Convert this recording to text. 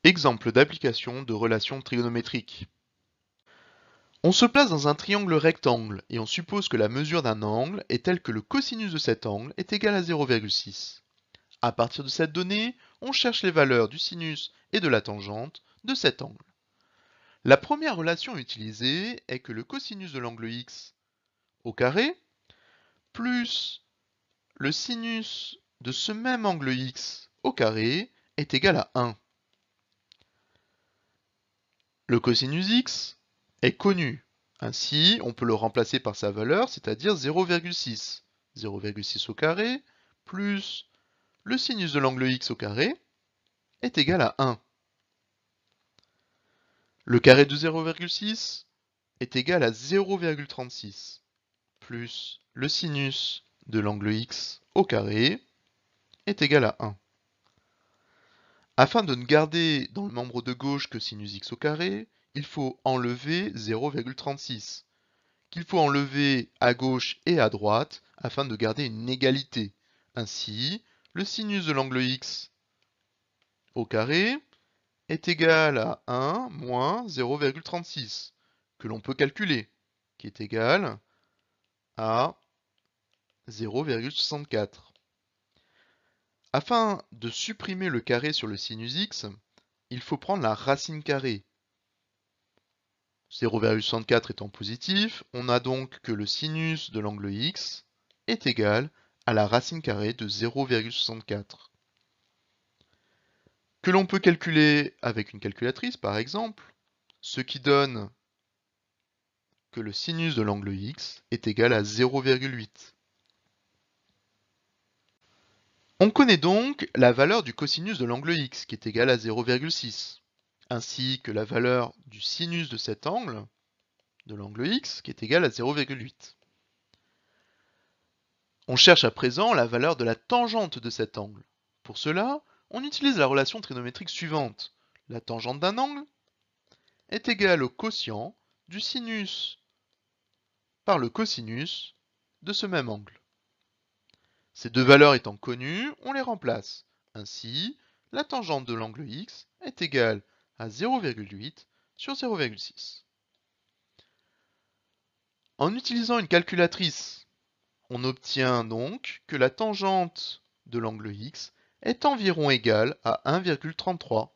Exemple d'application de relations trigonométriques. On se place dans un triangle rectangle et on suppose que la mesure d'un angle est telle que le cosinus de cet angle est égal à 0,6. À partir de cette donnée, on cherche les valeurs du sinus et de la tangente de cet angle. La première relation utilisée est que le cosinus de l'angle x au carré plus le sinus de ce même angle x au carré est égal à 1. Le cosinus x est connu. Ainsi, on peut le remplacer par sa valeur, c'est-à-dire 0,6. 0,6 au carré plus le sinus de l'angle x au carré est égal à 1. Le carré de 0,6 est égal à 0,36 plus le sinus de l'angle x au carré est égal à 1. Afin de ne garder dans le membre de gauche que sinus x au carré, il faut enlever 0,36, qu'il faut enlever à gauche et à droite afin de garder une égalité. Ainsi, le sinus de l'angle x au carré est égal à 1 moins 0,36, que l'on peut calculer, qui est égal à 0,64. Afin de supprimer le carré sur le sinus x, il faut prendre la racine carrée. 0,64 étant positif, on a donc que le sinus de l'angle x est égal à la racine carrée de 0,64. Que l'on peut calculer avec une calculatrice par exemple, ce qui donne que le sinus de l'angle x est égal à 0,8. On connaît donc la valeur du cosinus de l'angle x qui est égal à 0,6, ainsi que la valeur du sinus de cet angle, de l'angle x, qui est égal à 0,8. On cherche à présent la valeur de la tangente de cet angle. Pour cela, on utilise la relation trigonométrique suivante. La tangente d'un angle est égale au quotient du sinus par le cosinus de ce même angle. Ces deux valeurs étant connues, on les remplace. Ainsi, la tangente de l'angle x est égale à 0,8 sur 0,6. En utilisant une calculatrice, on obtient donc que la tangente de l'angle x est environ égale à 1,33.